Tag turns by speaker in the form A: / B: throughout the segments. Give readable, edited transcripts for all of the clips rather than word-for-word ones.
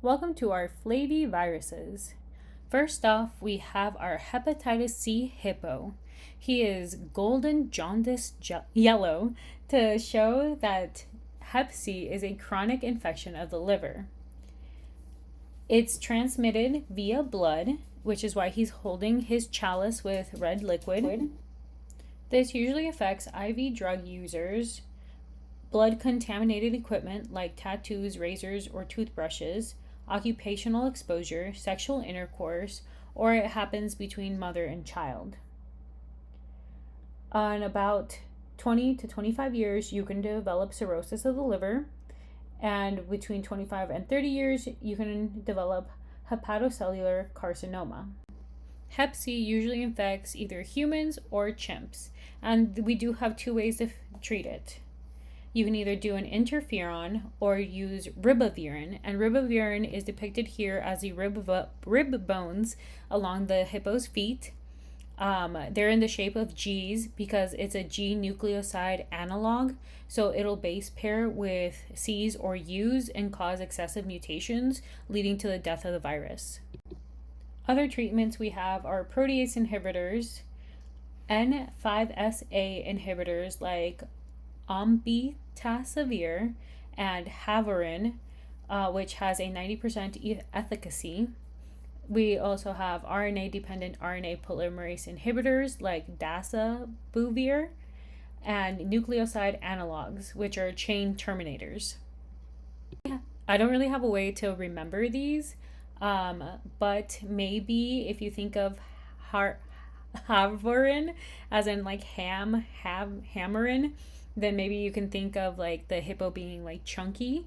A: Welcome to our Flaviviruses. First off, we have our hepatitis C hippo. He is golden jaundice yellow to show that hep C is a chronic infection of the liver. It's transmitted via blood, which is why he's holding his chalice with red liquid. This usually affects IV drug users, blood contaminated equipment like tattoos, razors, or toothbrushes, occupational exposure, sexual intercourse, or it happens between mother and child. In about 20 to 25 years, you can develop cirrhosis of the liver, and between 25 and 30 years, you can develop hepatocellular carcinoma. Hep C usually infects either humans or chimps, and we do have two ways to treat it. You can either do an interferon or use ribavirin, and ribavirin is depicted here as the rib bones along the hippo's feet. They're in the shape of G's because it's a G nucleoside analog, so it'll base pair with C's or U's and cause excessive mutations, leading to the death of the virus. Other treatments we have are protease inhibitors, N5SA inhibitors like ombitacivir and havarin, which has a 90% efficacy. We also have RNA-dependent RNA polymerase inhibitors like dasabuvir and nucleoside analogs, which are chain terminators. I don't really have a way to remember these, but maybe if you think of havarin as in like hammerin, then maybe you can think of like the hippo being like chunky.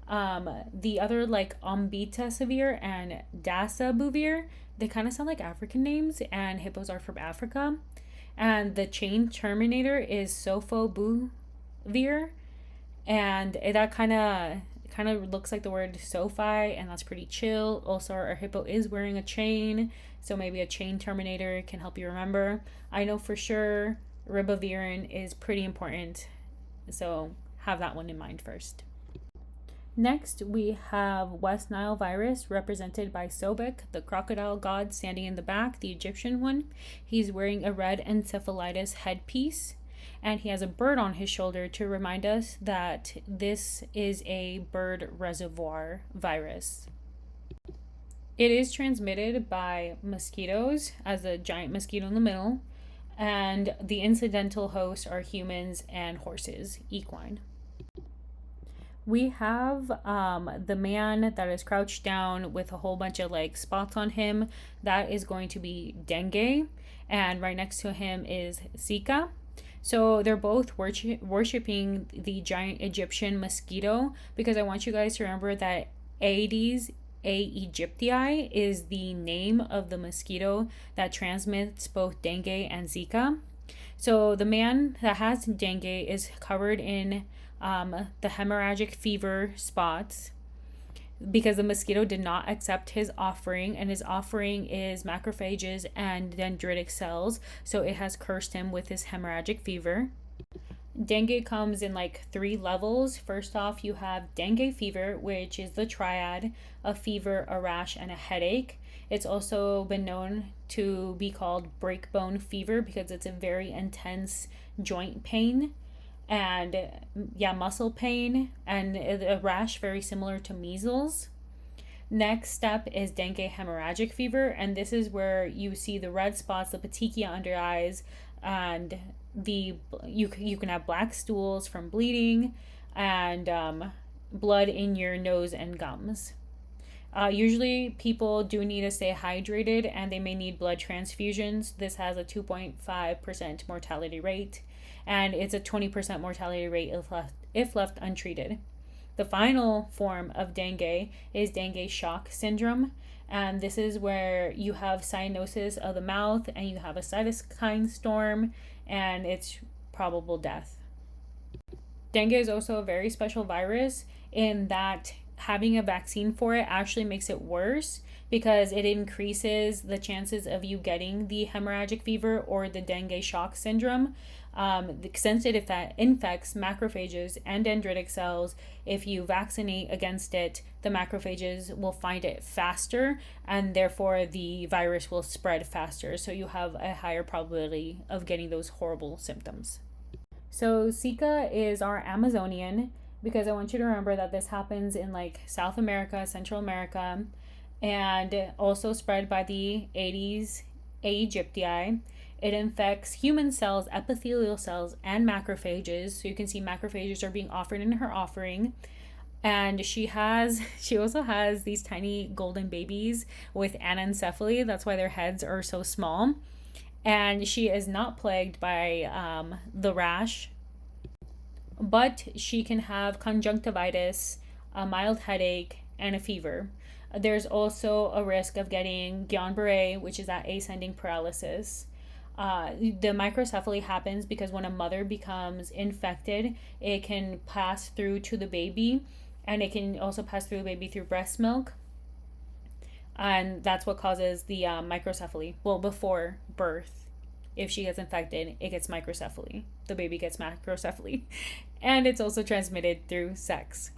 A: The other like ombitacivir and dasabuvir, they kind of sound like African names, and hippos are from Africa. And the chain terminator is sofovir, and that kind of looks like the word SoFi, and that's pretty chill. Also, our hippo is wearing a chain, so maybe a chain terminator can help you remember. I know for sure ribavirin is pretty important, so have that one in mind first. Next, we have West Nile virus, represented by Sobek, the crocodile god standing in the back, the Egyptian one. He's wearing a red encephalitis headpiece, and he has a bird on his shoulder to remind us that this is a bird reservoir virus. It is transmitted by mosquitoes, as a giant mosquito in the middle, and the incidental hosts are humans and horses, equine. We have the man that is crouched down with a whole bunch of like spots on him. That is going to be dengue, and right next to him is Zika. So they're both worshiping the giant Egyptian mosquito, because I want you guys to remember that Aedes aegypti is the name of the mosquito that transmits both dengue and Zika. So the man that has dengue is covered in the hemorrhagic fever spots because the mosquito did not accept his offering, and his offering is macrophages and dendritic cells, so it has cursed him with his hemorrhagic fever. Dengue comes in like 3 levels. First off, you have dengue fever, which is the triad of fever, a rash, and a headache. It's also been known to be called breakbone fever because it's a very intense joint pain and muscle pain, and a rash very similar to measles. Next step is dengue hemorrhagic fever, and this is where you see the red spots, the petechia under eyes, and you can have black stools from bleeding, and blood in your nose and gums. Usually people do need to stay hydrated, and they may need blood transfusions. This has a 2.5% mortality rate, and it's a 20% mortality rate if left untreated. The final form of dengue is dengue shock syndrome, and this is where you have cyanosis of the mouth and you have a cytokine storm, and it's probable death. Dengue is also a very special virus in that having a vaccine for it actually makes it worse because it increases the chances of you getting the hemorrhagic fever or the dengue shock syndrome. Since it infects macrophages and dendritic cells, if you vaccinate against it, the macrophages will find it faster and therefore the virus will spread faster. So you have a higher probability of getting those horrible symptoms. So Zika is our Amazonian, because I want you to remember that this happens in like South America, Central America, and also spread by the Aedes aegypti. It infects human cells, epithelial cells, and macrophages. So you can see macrophages are being offered in her offering. And she also has these tiny golden babies with anencephaly. That's why their heads are so small. And she is not plagued by the rash, but she can have conjunctivitis, a mild headache, and a fever. There's also a risk of getting Guillain-Barré, which is that ascending paralysis. The microcephaly happens because when a mother becomes infected, it can pass through to the baby, and it can also pass through the baby through breast milk. And that's what causes the microcephaly. Well, before birth, if she gets infected, it gets microcephaly. The baby gets macrocephaly. And it's also transmitted through sex.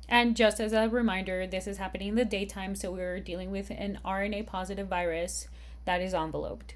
A: And just as a reminder, this is happening in the daytime, so we're dealing with an RNA positive virus that is enveloped.